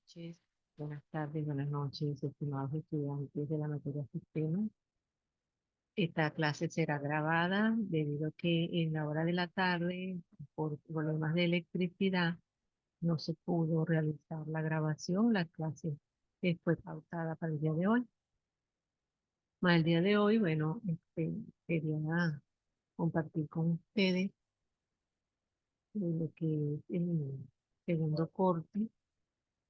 Noches, buenas tardes, buenas noches, estimados estudiantes de la materia sistema. Esta clase será grabada debido a que en la hora de la tarde, por problemas de electricidad, no se pudo realizar la grabación. La clase fue pautada para el día de hoy. Más el día de hoy, bueno, quería compartir con ustedes lo que es el segundo corte,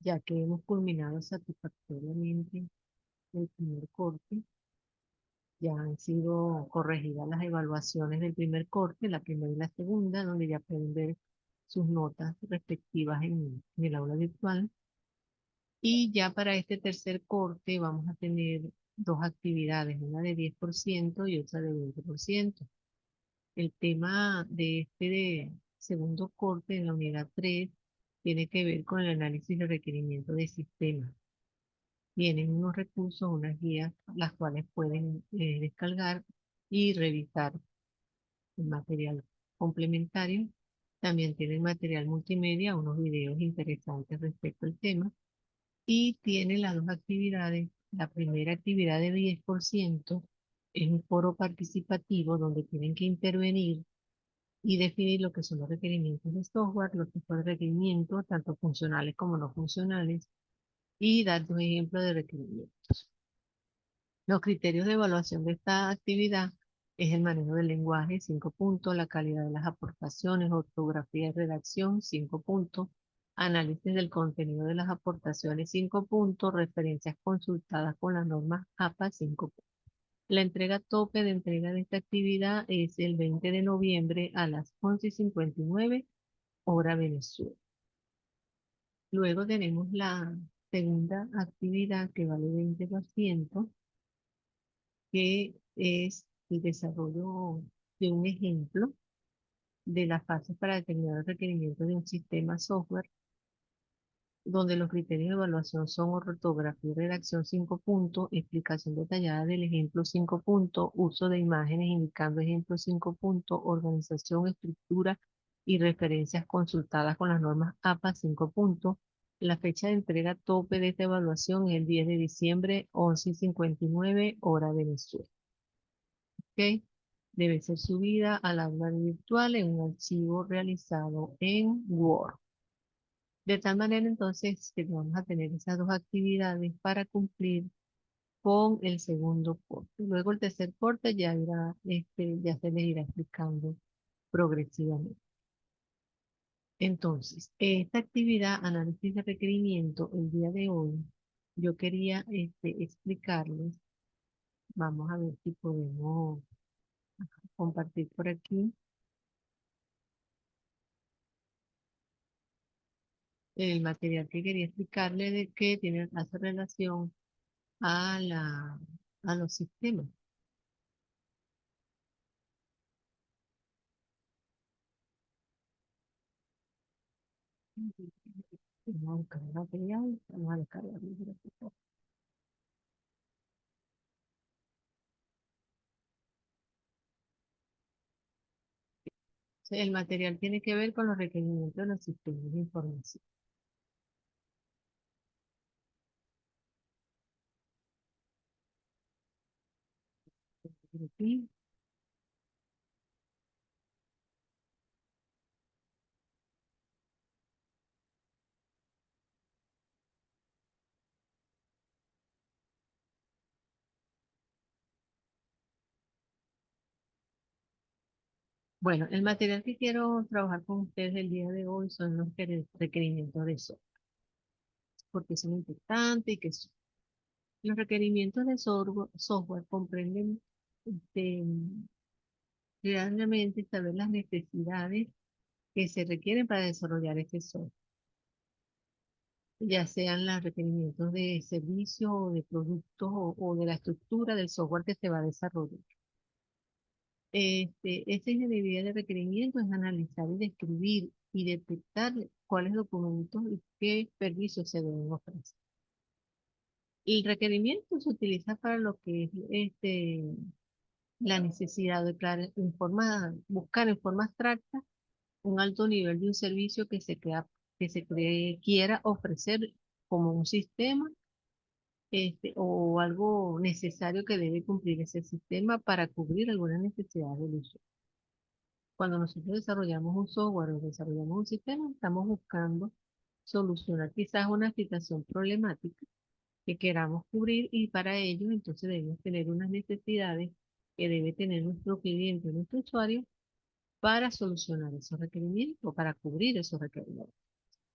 ya que hemos culminado satisfactoriamente el primer corte. Ya han sido corregidas las evaluaciones del primer corte, la primera y la segunda, donde ya pueden ver sus notas respectivas en el aula virtual. Y ya para este tercer corte vamos a tener dos actividades, una de 10% y otra de 20%. El tema de segundo corte en la unidad 3 tiene que ver con el análisis de requerimiento de sistemas. Tienen unos recursos, unas guías, las cuales pueden descargar y revisar el material complementario. También tienen material multimedia, unos videos interesantes respecto al tema. Y tiene las dos actividades. La primera actividad de 10% es un foro participativo donde tienen que intervenir y definir lo que son los requerimientos de software, los tipos de requerimientos, tanto funcionales como no funcionales, y dar dos ejemplos de requerimientos. Los criterios de evaluación de esta actividad es el manejo del lenguaje, 5 puntos, la calidad de las aportaciones, ortografía y redacción, 5 puntos, análisis del contenido de las aportaciones, 5 puntos, referencias consultadas con las normas APA, 5 puntos. La entrega tope de entrega de esta actividad es el 20 de noviembre a las 11:59 hora Venezuela. Luego tenemos la segunda actividad que vale 20%, que es el desarrollo de un ejemplo de las fases para determinar los requerimientos de un sistema software, donde los criterios de evaluación son ortografía y redacción 5 puntos, explicación detallada del ejemplo 5 puntos, uso de imágenes indicando ejemplo 5 puntos, organización, estructura y referencias consultadas con las normas APA 5 puntos. La fecha de entrega tope de esta evaluación es el 10 de diciembre, 11:59 hora Venezuela. ¿Ok? Debe ser subida al aula virtual en un archivo realizado en Word. De tal manera entonces que vamos a tener esas dos actividades para cumplir con el segundo corte. Luego el tercer corte ya se les irá explicando progresivamente. Entonces, esta actividad, análisis de requerimiento, el día de hoy, yo quería explicarles, vamos a ver si podemos compartir por aquí el material que quería explicarle de que hace relación a a los sistemas. Vamos a buscar el material, vamos a descargar el gráfico. El material tiene que ver con los requerimientos de los sistemas de información. Aquí. Bueno, el material que quiero trabajar con ustedes el día de hoy son los requerimientos de software, porque son importantes y los requerimientos de software comprenden este, realmente saber las necesidades que se requieren para desarrollar este software, ya sean los requerimientos de servicio o de productos o de la estructura del software que se va a desarrollar. Esta ingeniería de requerimientos es analizar y describir y detectar cuáles documentos y qué servicios se deben ofrecer. El requerimiento se utiliza para lo que es la necesidad de buscar en forma abstracta un alto nivel de un servicio que quiera ofrecer como un sistema o algo necesario que debe cumplir ese sistema para cubrir algunas necesidades del usuario. Cuando nosotros desarrollamos un software o desarrollamos un sistema, estamos buscando solucionar quizás una situación problemática que queramos cubrir y para ello entonces debemos tener unas necesidades que debe tener nuestro cliente, nuestro usuario, para solucionar esos requerimientos o para cubrir esos requerimientos.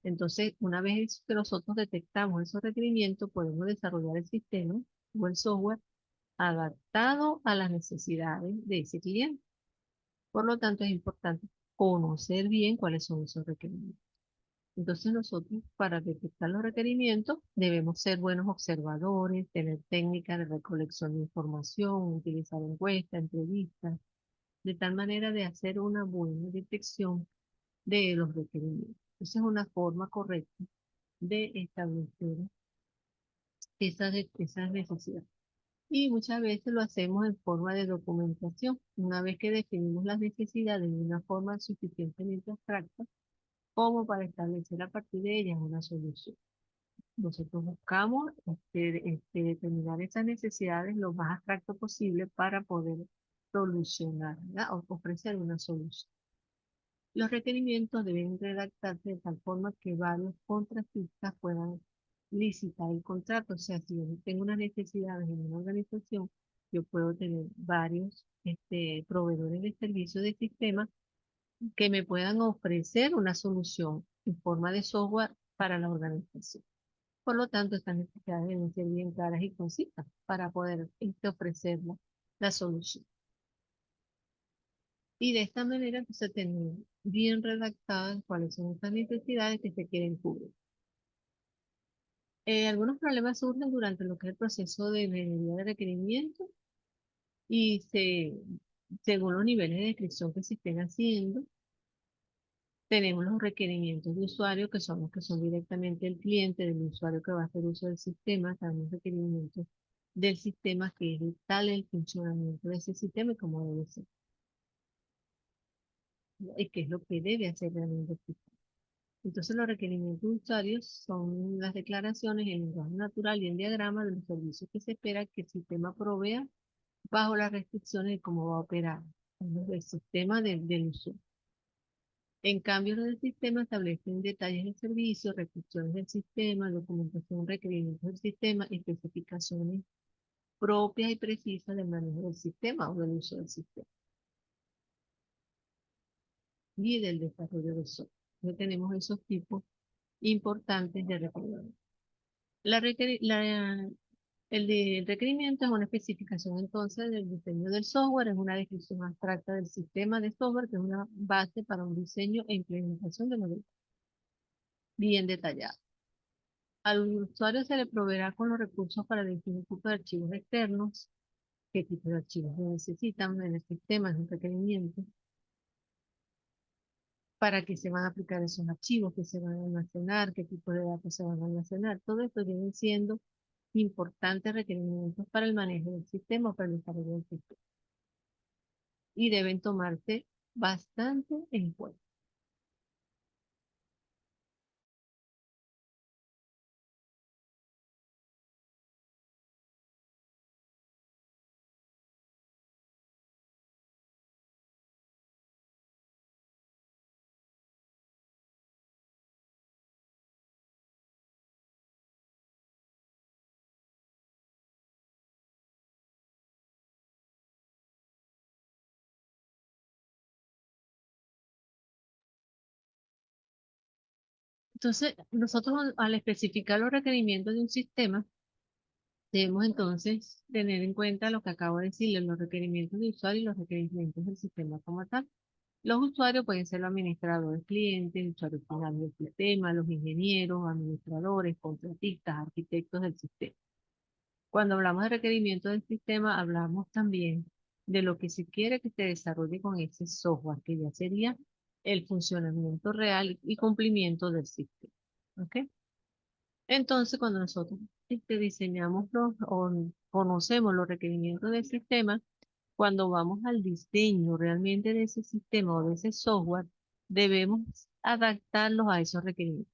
Entonces, una vez que nosotros detectamos esos requerimientos, podemos desarrollar el sistema o el software adaptado a las necesidades de ese cliente. Por lo tanto, es importante conocer bien cuáles son esos requerimientos. Entonces, nosotros, para detectar los requerimientos, debemos ser buenos observadores, tener técnicas de recolección de información, utilizar encuestas, entrevistas, de tal manera de hacer una buena detección de los requerimientos. Esa es una forma correcta de establecer esas necesidades. Y muchas veces lo hacemos en forma de documentación. Una vez que definimos las necesidades de una forma suficientemente abstracta, como para establecer a partir de ellas una solución. Nosotros buscamos determinar esas necesidades lo más abstracto posible para poder solucionar, ¿verdad? O ofrecer una solución. Los requerimientos deben redactarse de tal forma que varios contratistas puedan licitar el contrato. O sea, si yo tengo unas necesidades en una organización, yo puedo tener varios proveedores de servicios de sistema que me puedan ofrecer una solución en forma de software para la organización. Por lo tanto, estas necesidades deben ser bien claras y concisas para poder ofrecer la solución. Y de esta manera, entonces, tener bien redactadas cuáles son estas necesidades que se quieren cubrir. Algunos problemas surgen durante lo que es el proceso de ingeniería de requerimientos y según los niveles de descripción que se estén haciendo, tenemos los requerimientos de usuario, que son los que son directamente el cliente, del usuario que va a hacer uso del sistema, también requerimientos del sistema, que es tal el funcionamiento de ese sistema y cómo debe ser, ¿no? Y qué es lo que debe hacer realmente el sistema. Entonces, los requerimientos de usuarios son las declaraciones en lenguaje natural y en diagrama de los servicios que se espera que el sistema provea bajo las restricciones de cómo va a operar el sistema del usuario. En cambio, los del sistema establecen detalles del servicio, restricciones del sistema, documentación, requerimientos del sistema, especificaciones propias y precisas del manejo del sistema o del uso del sistema y del desarrollo del software. Entonces, tenemos esos tipos importantes de requerimientos. La requer- la- el requerimiento es una especificación entonces del diseño del software, es una descripción abstracta del sistema de software, que es una base para un diseño e implementación de modelo bien detallado. Al usuario se le proveerá con los recursos para definir tipo de archivos externos, qué tipo de archivos se necesitan en el sistema, es un requerimiento, para qué se van a aplicar esos archivos, qué se van a almacenar, qué tipo de datos se van a almacenar. Todo esto viene siendo importantes requerimientos para el manejo del sistema o para el desarrollo del sistema. Y deben tomarse bastante en cuenta. Entonces, nosotros al especificar los requerimientos de un sistema, debemos entonces tener en cuenta lo que acabo de decirle, los requerimientos de usuario y los requerimientos del sistema como tal. Los usuarios pueden ser los administradores clientes, usuarios finales del sistema, los ingenieros, administradores, contratistas, arquitectos del sistema. Cuando hablamos de requerimientos del sistema, hablamos también de lo que se quiere que se desarrolle con ese software, que ya sería el funcionamiento real y cumplimiento del sistema. ¿Ok? Entonces, cuando nosotros diseñamos o conocemos los requerimientos del sistema, cuando vamos al diseño realmente de ese sistema o de ese software, debemos adaptarlos a esos requerimientos.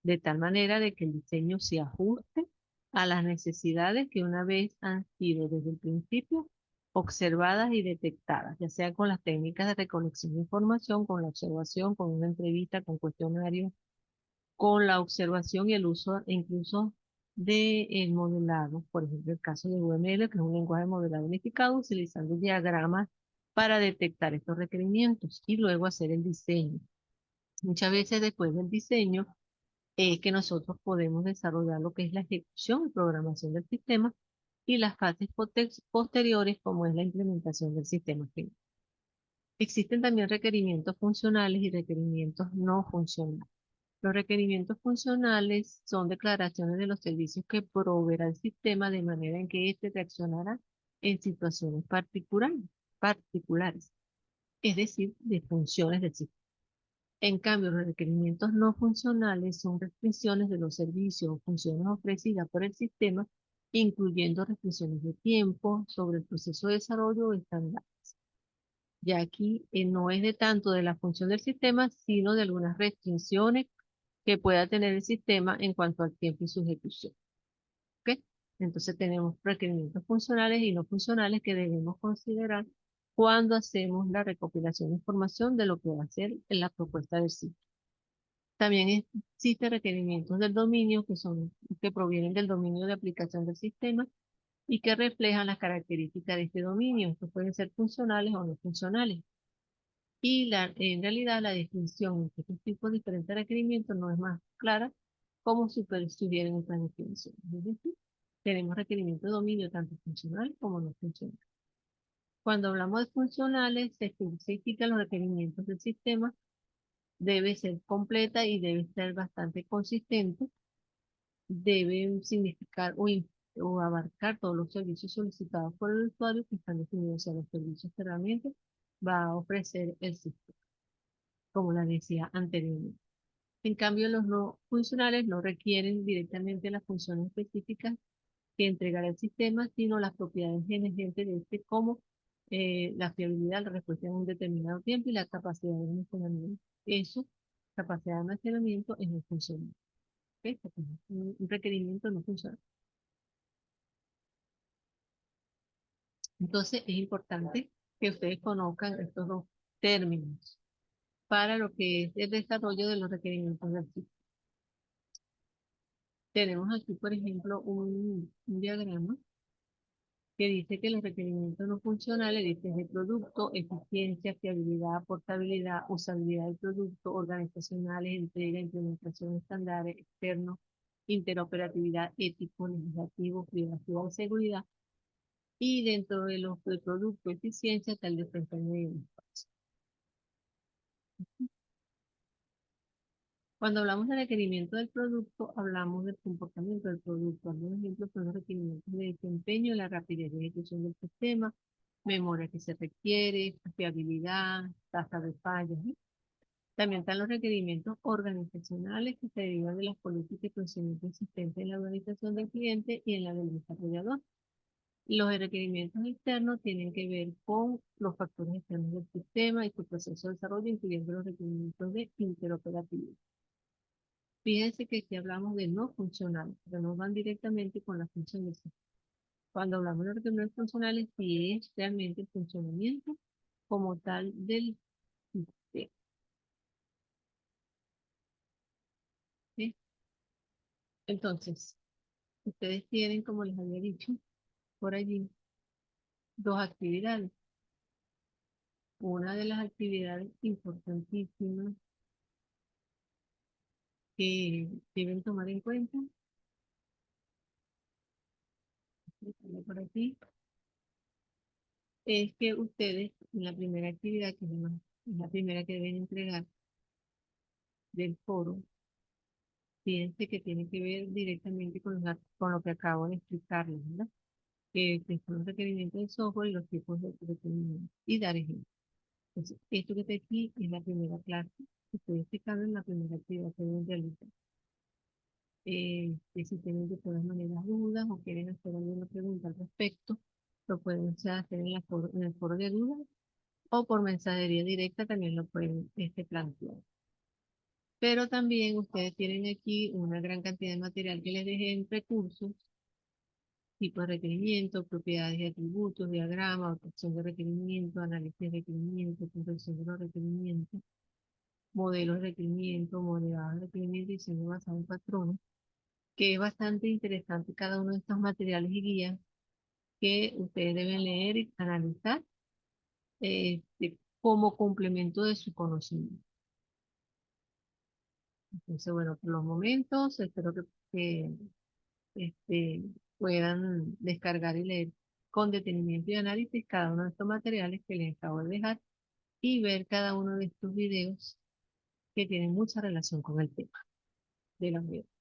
de tal manera de que el diseño se ajuste a las necesidades que una vez han sido desde el principio observadas y detectadas, ya sea con las técnicas de recolección de información, con la observación, con una entrevista, con cuestionarios, con la observación y el uso e incluso del modelado, por ejemplo, el caso de UML, que es un lenguaje de modelado unificado, utilizando diagramas para detectar estos requerimientos y luego hacer el diseño. Muchas veces después del diseño es que nosotros podemos desarrollar lo que es la ejecución y programación del sistema y las fases posteriores, como es la implementación del sistema final. Existen también requerimientos funcionales y requerimientos no funcionales. Los requerimientos funcionales son declaraciones de los servicios que proveerá el sistema de manera en que éste reaccionará en situaciones particulares, es decir, de funciones del sistema. En cambio, los requerimientos no funcionales son restricciones de los servicios o funciones ofrecidas por el sistema, incluyendo restricciones de tiempo sobre el proceso de desarrollo o estándar. Ya aquí no es de tanto de la función del sistema, sino de algunas restricciones que pueda tener el sistema en cuanto al tiempo y su ejecución. ¿Ok? Entonces tenemos requerimientos funcionales y no funcionales que debemos considerar cuando hacemos la recopilación de información de lo que va a ser en la propuesta del sitio. También existen requerimientos del dominio que provienen del dominio de aplicación del sistema y que reflejan las características de este dominio. Estos pueden ser funcionales o no funcionales. Y en realidad la distinción entre estos tipos de diferentes requerimientos no es más clara como sugieren otras definiciones. Es decir, tenemos requerimientos de dominio tanto funcional como no funcional. Cuando hablamos de funcionales, se especifican los requerimientos del sistema, debe ser completa y debe ser bastante consistente, deben significar o abarcar todos los servicios solicitados por el usuario que están definidos en los servicios que realmente va a ofrecer el sistema, como la decía anteriormente. En cambio, los no funcionales no requieren directamente las funciones específicas que entregará el sistema, sino las propiedades emergentes de este, como la fiabilidad, la respuesta en un determinado tiempo y la capacidad de almacenamiento. Eso, capacidad de almacenamiento es no funcional. ¿Ok? Porque un requerimiento no funciona. Entonces, es importante que ustedes conozcan estos dos términos para lo que es el desarrollo de los requerimientos del sistema. Tenemos aquí, por ejemplo, un diagrama que dice que los requerimientos no funcionales dicen de producto, eficiencia, fiabilidad, portabilidad, usabilidad del producto, organizacionales, entrega, implementación estándares, externos, interoperabilidad, ético, legislativo, privacidad y seguridad. Y dentro de los del producto, eficiencia, está el desempeño de un espacio. Cuando hablamos de requerimiento del producto, hablamos del comportamiento del producto. Algunos ejemplos son los requerimientos de desempeño, la rapidez de ejecución del sistema, memoria que se requiere, fiabilidad, tasa de fallas, ¿sí? También están los requerimientos organizacionales que se derivan de las políticas y procedimientos existentes en la organización del cliente y en la del desarrollador. Los requerimientos externos tienen que ver con los factores externos del sistema y su proceso de desarrollo, incluyendo los requerimientos de interoperatividad. Fíjense que aquí hablamos de no funcionales, pero no van directamente con la función del sistema. Cuando hablamos de requerimientos funcionales, sí es realmente el funcionamiento como tal del sistema. ¿Sí? Entonces, ustedes tienen, como les había dicho, por allí, dos actividades. Una de las actividades importantísimas que deben tomar en cuenta, por aquí, es que ustedes, en la primera actividad, que es la primera que deben entregar del foro, fíjense que tiene que ver directamente con lo que acabo de explicarles, ¿verdad? Que son los requerimientos del software y los tipos de requerimientos. Y dar ejemplos. Entonces, esto que está aquí es la primera clase que estoy explicando en la primera actividad que deben realizar. Que si tienen de todas maneras dudas o quieren hacer alguna pregunta al respecto, lo pueden hacer en el foro de dudas o por mensajería directa también lo pueden plantear. Pero también ustedes tienen aquí una gran cantidad de material que les dejé en recursos, tipo de requerimiento, propiedades y atributos, diagrama, obtención de requerimiento, análisis de requerimiento, comprensión de los requerimientos, modelos de requerimiento, modelados de requerimiento y diseño basado en patrones, que es bastante interesante cada uno de estos materiales y guías que ustedes deben leer y analizar como complemento de su conocimiento. Entonces, bueno, por los momentos, espero que, este, puedan descargar y leer con detenimiento y análisis cada uno de estos materiales que les acabo de dejar y ver cada uno de estos videos que tienen mucha relación con el tema de la universidad.